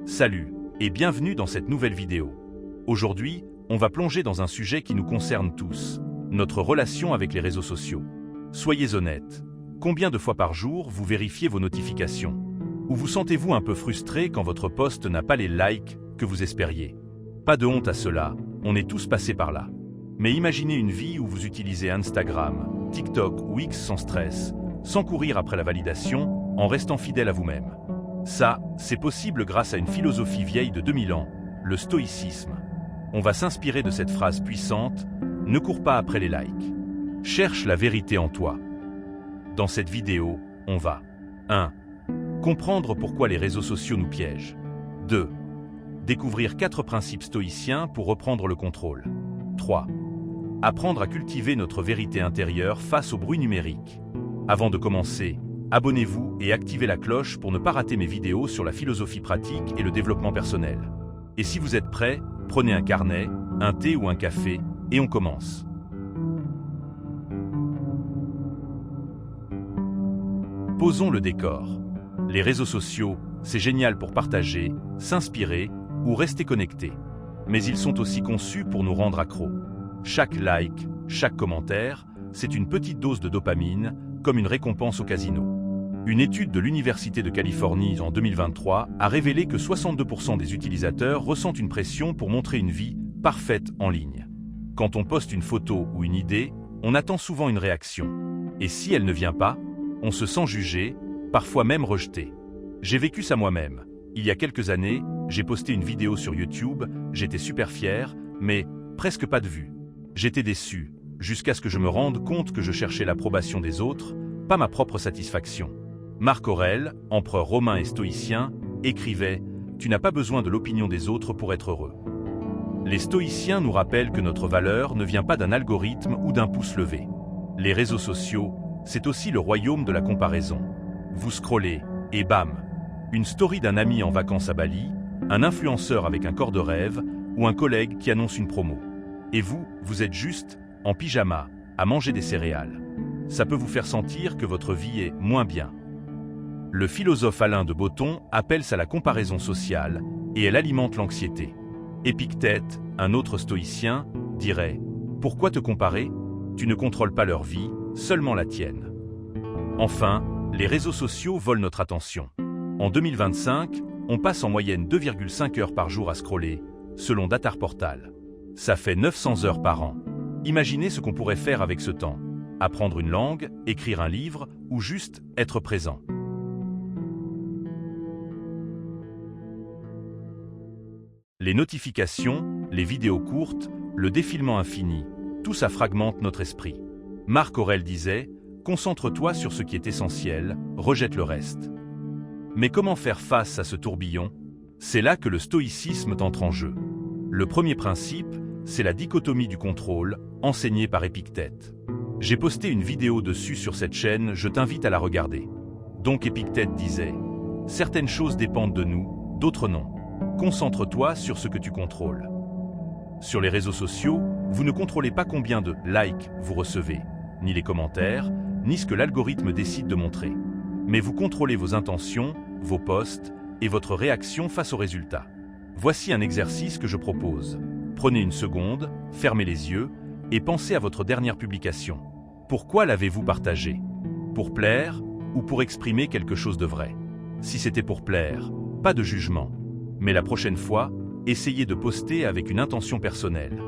Salut et bienvenue dans cette nouvelle vidéo. Aujourd'hui, on va plonger dans un sujet qui nous concerne tous, notre relation avec les réseaux sociaux. Soyez honnêtes, combien de fois par jour vous vérifiez vos notifications? Ou vous sentez-vous un peu frustré quand votre post n'a pas les likes que vous espériez? Pas de honte à cela, on est tous passés par là. Mais imaginez une vie où vous utilisez Instagram, TikTok ou X sans stress, sans courir après la validation, en restant fidèle à vous-même. Ça, c'est possible grâce à une philosophie vieille de 2000 ans, le stoïcisme. On va s'inspirer de cette phrase puissante, « Ne cours pas après les likes. Cherche la vérité en toi ». Dans cette vidéo, on va 1. Comprendre pourquoi les réseaux sociaux nous piègent. 2. Découvrir 4 principes stoïciens pour reprendre le contrôle. 3. Apprendre à cultiver notre vérité intérieure face au bruit numérique. Avant de commencer, abonnez-vous et activez la cloche pour ne pas rater mes vidéos sur la philosophie pratique et le développement personnel. Et si vous êtes prêts, prenez un carnet, un thé ou un café, et on commence. Posons le décor. Les réseaux sociaux, c'est génial pour partager, s'inspirer ou rester connecté. Mais ils sont aussi conçus pour nous rendre accros. Chaque like, chaque commentaire, c'est une petite dose de dopamine, comme une récompense au casino. Une étude de l'Université de Californie en 2023 a révélé que 62% des utilisateurs ressentent une pression pour montrer une vie parfaite en ligne. Quand on poste une photo ou une idée, on attend souvent une réaction. Et si elle ne vient pas, on se sent jugé, parfois même rejeté. J'ai vécu ça moi-même. Il y a quelques années, j'ai posté une vidéo sur YouTube, j'étais super fier, mais presque pas de vues. J'étais déçu, jusqu'à ce que je me rende compte que je cherchais l'approbation des autres, pas ma propre satisfaction. Marc Aurèle, empereur romain et stoïcien, écrivait « Tu n'as pas besoin de l'opinion des autres pour être heureux ». Les stoïciens nous rappellent que notre valeur ne vient pas d'un algorithme ou d'un pouce levé. Les réseaux sociaux, c'est aussi le royaume de la comparaison. Vous scrollez, et bam, une story d'un ami en vacances à Bali, un influenceur avec un corps de rêve ou un collègue qui annonce une promo. Et vous, vous êtes juste en pyjama, à manger des céréales. Ça peut vous faire sentir que votre vie est moins bien. Le philosophe Alain de Botton appelle ça la comparaison sociale et elle alimente l'anxiété. Épictète, un autre stoïcien, dirait « Pourquoi te comparer? Tu ne contrôles pas leur vie, seulement la tienne. » Enfin, les réseaux sociaux volent notre attention. En 2025, on passe en moyenne 2,5 heures par jour à scroller, selon Data Portal. Ça fait 900 heures par an. Imaginez ce qu'on pourrait faire avec ce temps. Apprendre une langue, écrire un livre ou juste être présent. Les notifications, les vidéos courtes, le défilement infini, tout ça fragmente notre esprit. Marc Aurèle disait « Concentre-toi sur ce qui est essentiel, rejette le reste ». Mais comment faire face à ce tourbillon? C'est là que le stoïcisme entre en jeu. Le premier principe, c'est la dichotomie du contrôle, enseignée par Épictète. J'ai posté une vidéo dessus sur cette chaîne, je t'invite à la regarder. Donc Épictète disait « Certaines choses dépendent de nous, d'autres non. Concentre-toi sur ce que tu contrôles. » Sur les réseaux sociaux, vous ne contrôlez pas combien de likes vous recevez, ni les commentaires, ni ce que l'algorithme décide de montrer. Mais vous contrôlez vos intentions, vos posts et votre réaction face aux résultats. Voici un exercice que je propose. Prenez une seconde, fermez les yeux et pensez à votre dernière publication. Pourquoi l'avez-vous partagée? Pour plaire ou pour exprimer quelque chose de vrai? Si c'était pour plaire, pas de jugement. Mais la prochaine fois, essayez de poster avec une intention personnelle.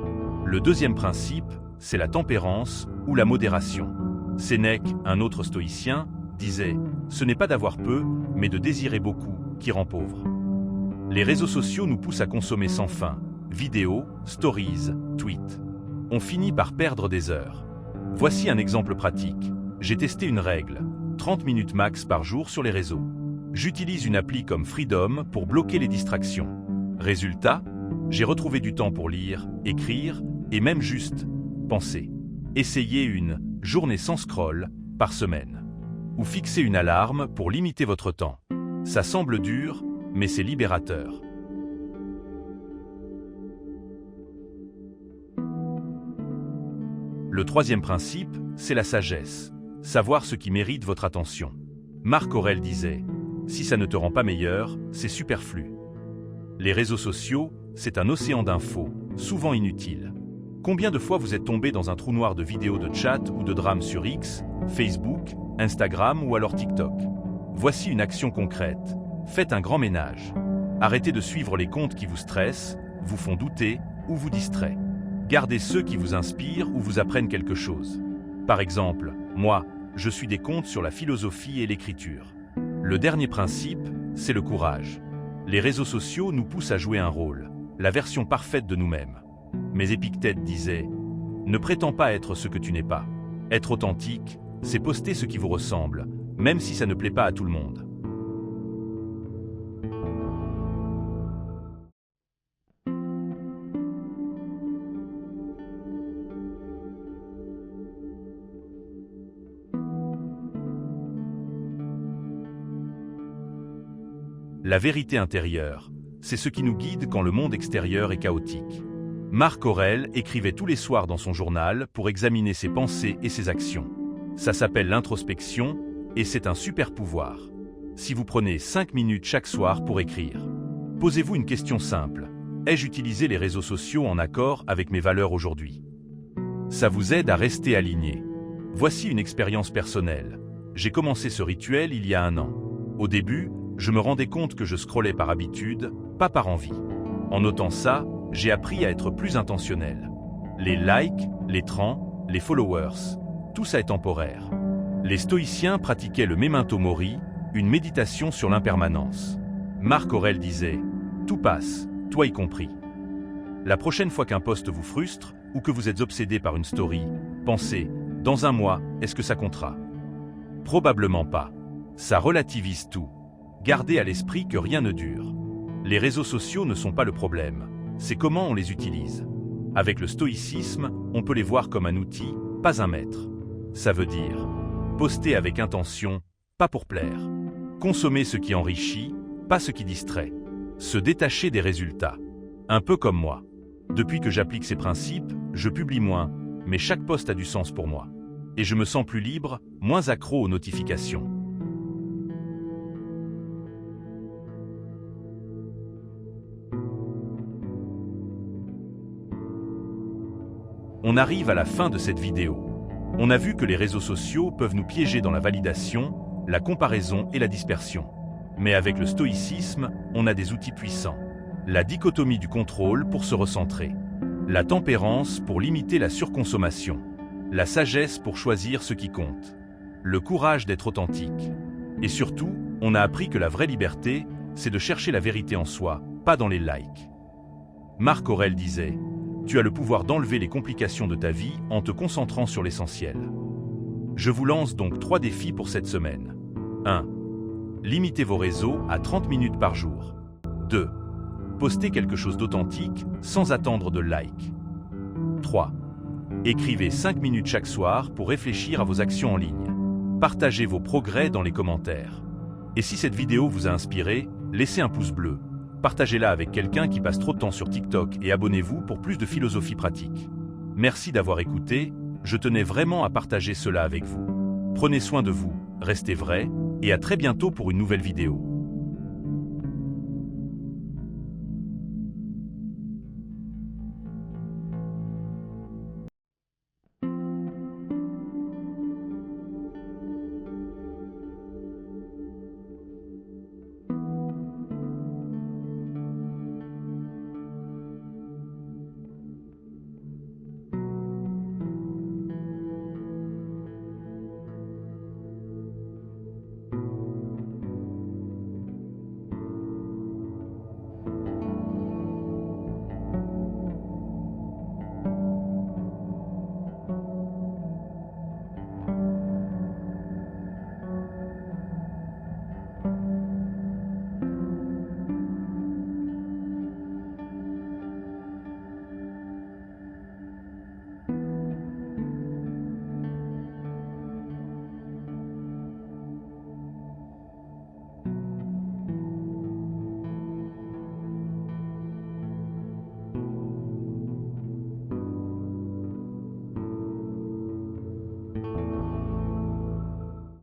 Le deuxième principe, c'est la tempérance ou la modération. Sénèque, un autre stoïcien, disait « Ce n'est pas d'avoir peu, mais de désirer beaucoup, qui rend pauvre ». Les réseaux sociaux nous poussent à consommer sans fin. Vidéos, stories, tweets. On finit par perdre des heures. Voici un exemple pratique. J'ai testé une règle, 30 minutes max par jour sur les réseaux. J'utilise une appli comme Freedom pour bloquer les distractions. Résultat, j'ai retrouvé du temps pour lire, écrire et même juste penser. Essayez une journée sans scroll par semaine. Ou fixez une alarme pour limiter votre temps. Ça semble dur, mais c'est libérateur. Le troisième principe, c'est la sagesse. Savoir ce qui mérite votre attention. Marc Aurèle disait « Si ça ne te rend pas meilleur, c'est superflu. » Les réseaux sociaux, c'est un océan d'infos, souvent inutiles. Combien de fois vous êtes tombé dans un trou noir de vidéos de chat ou de drames sur X, Facebook, Instagram ou alors TikTok? Voici une action concrète. Faites un grand ménage. Arrêtez de suivre les comptes qui vous stressent, vous font douter ou vous distraient. Gardez ceux qui vous inspirent ou vous apprennent quelque chose. Par exemple, moi, je suis des comptes sur la philosophie et l'écriture. Le dernier principe, c'est le courage. Les réseaux sociaux nous poussent à jouer un rôle, la version parfaite de nous-mêmes. Mais Épictète disait « Ne prétends pas être ce que tu n'es pas. Être authentique, c'est poster ce qui vous ressemble, même si ça ne plaît pas à tout le monde. » La vérité intérieure, c'est ce qui nous guide quand le monde extérieur est chaotique. Marc Aurèle écrivait tous les soirs dans son journal pour examiner ses pensées et ses actions. Ça s'appelle l'introspection et c'est un super pouvoir. Si vous prenez 5 minutes chaque soir pour écrire, posez-vous une question simple. Ai-je utilisé les réseaux sociaux en accord avec mes valeurs aujourd'hui? Ça vous aide à rester aligné. Voici une expérience personnelle. J'ai commencé ce rituel il y a 1 an. Au début, je me rendais compte que je scrollais par habitude, pas par envie. En notant ça, j'ai appris à être plus intentionnel. Les likes, les trans, les followers, tout ça est temporaire. Les stoïciens pratiquaient le memento mori, une méditation sur l'impermanence. Marc Aurèle disait « Tout passe, toi y compris ». La prochaine fois qu'un post vous frustre ou que vous êtes obsédé par une story, pensez « Dans 1 mois, est-ce que ça comptera ?» Probablement pas. Ça relativise tout. Gardez à l'esprit que rien ne dure. Les réseaux sociaux ne sont pas le problème, c'est comment on les utilise. Avec le stoïcisme, on peut les voir comme un outil, pas un maître. Ça veut dire poster avec intention, pas pour plaire. Consommer ce qui enrichit, pas ce qui distrait. Se détacher des résultats. Un peu comme moi. Depuis que j'applique ces principes, je publie moins, mais chaque post a du sens pour moi. Et je me sens plus libre, moins accro aux notifications. On arrive à la fin de cette vidéo. On a vu que les réseaux sociaux peuvent nous piéger dans la validation, la comparaison et la dispersion. Mais avec le stoïcisme, on a des outils puissants. La dichotomie du contrôle pour se recentrer. La tempérance pour limiter la surconsommation. La sagesse pour choisir ce qui compte. Le courage d'être authentique. Et surtout, on a appris que la vraie liberté, c'est de chercher la vérité en soi, pas dans les likes. Marc Aurèle disait « Tu as le pouvoir d'enlever les complications de ta vie en te concentrant sur l'essentiel. » Je vous lance donc 3 défis pour cette semaine. 1. Limitez vos réseaux à 30 minutes par jour. 2. Postez quelque chose d'authentique sans attendre de like. 3. Écrivez 5 minutes chaque soir pour réfléchir à vos actions en ligne. Partagez vos progrès dans les commentaires. Et si cette vidéo vous a inspiré, laissez un pouce bleu. Partagez-la avec quelqu'un qui passe trop de temps sur TikTok et abonnez-vous pour plus de philosophie pratique. Merci d'avoir écouté, je tenais vraiment à partager cela avec vous. Prenez soin de vous, restez vrai, et à très bientôt pour une nouvelle vidéo.